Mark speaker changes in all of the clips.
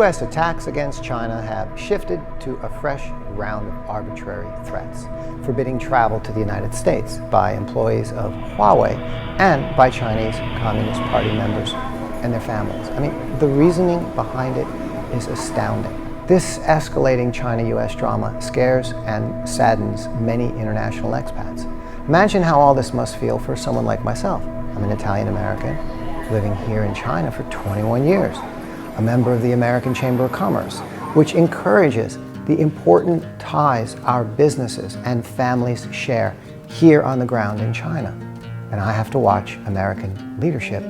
Speaker 1: U.S. attacks against China have shifted to a fresh round of arbitrary threats, forbidding travel to the United States by employees of Huawei and by Chinese Communist Party members and their families. I mean, the reasoning behind it is astounding. This escalating China-U.S. drama scares and saddens many international expats. Imagine how all this must feel for someone like myself. I'm an Italian-American living here in China for 21 years. A member of the American Chamber of Commerce, which encourages the important ties our businesses and families share here on the ground in China. And I have to watch American leadership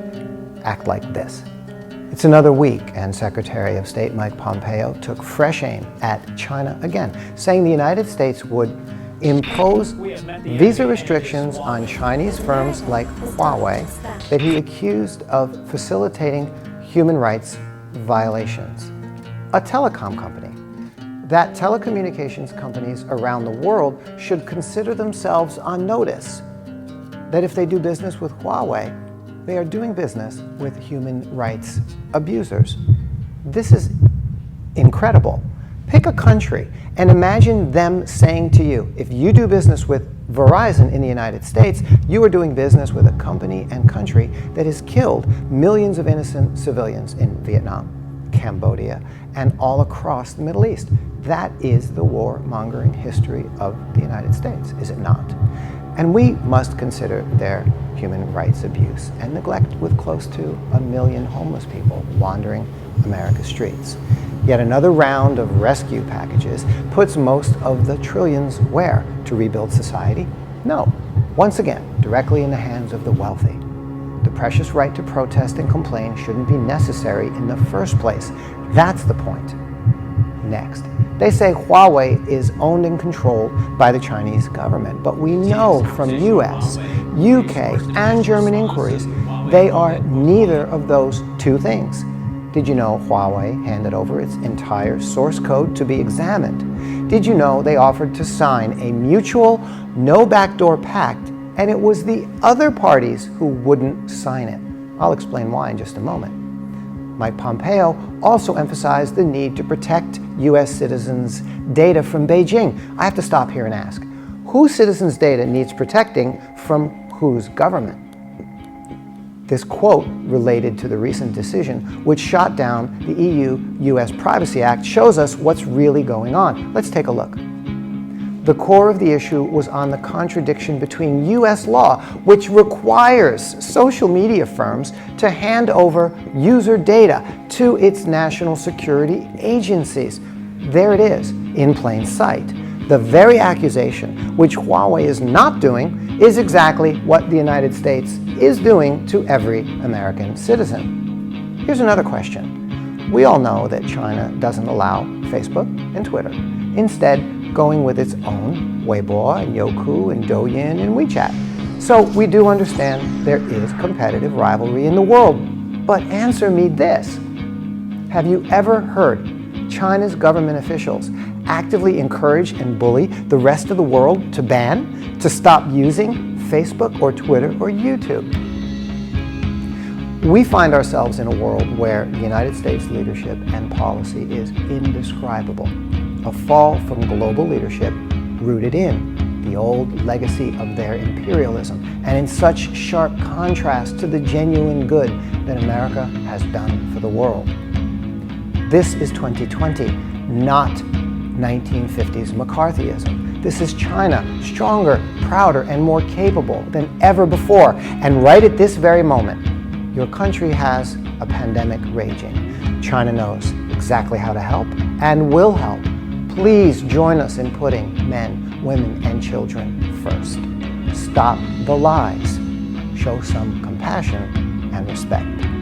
Speaker 1: act like this. It's another week, and Secretary of State Mike Pompeo took fresh aim at China again, saying the United States would impose visa restrictions on Chinese firms like Huawei that he accused of facilitating human rights violations. A telecom company. That telecommunications companies around the world should consider themselves on notice that if they do business with Huawei, they are doing business with human rights abusers. This is incredible. Pick a country and imagine them saying to you, if you do business with Verizon in the United States, you are doing business with a company and country that has killed millions of innocent civilians in Vietnam, Cambodia, and all across the Middle East. That is the warmongering history of the United States, is it not? And we must consider their human rights abuse and neglect with close to 1 million homeless people wandering America's streets. Yet another round of rescue packages puts most of the trillions where? To rebuild society? No. Once again, directly in the hands of the wealthy. The precious right to protest and complain shouldn't be necessary in the first place. That's the point. Next, they say Huawei is owned and controlled by the Chinese government, but we know from US, UK, and German inquiries, they are neither of those two things. Did you know Huawei handed over its entire source code to be examined? Did you know they offered to sign a mutual no backdoor pact, and it was the other parties who wouldn't sign it? I'll explain why in just a moment. Mike Pompeo also emphasized the need to protect US citizens' data from Beijing. I have to stop here and ask, whose citizens' data needs protecting from whose government? This quote related to the recent decision which shot down the EU-US Privacy Act shows us what's really going on. Let's take a look. The core of the issue was on the contradiction between US law, which requires social media firms to hand over user data to its national security agencies. There it is, in plain sight. The very accusation which Huawei is not doing is exactly what the United States is doing to every American citizen. Here's another question. We all know that China doesn't allow Facebook and Twitter, instead going with its own Weibo and Youku and Douyin and WeChat. So we do understand there is competitive rivalry in the world. But answer me this. Have you ever heard China's government officials actively encourage and bully the rest of the world to ban, to stop using Facebook or Twitter or YouTube? We find ourselves in a world where the United States leadership and policy is indescribable. A fall from global leadership rooted in the old legacy of their imperialism and in such sharp contrast to the genuine good that America has done for the world. This is 2020, not 1950s McCarthyism. This is China, stronger, prouder, and more capable than ever before. And right at this very moment, your country has a pandemic raging. China knows exactly how to help and will help. Please join us in putting men, women, and children first. Stop the lies. Show some compassion and respect.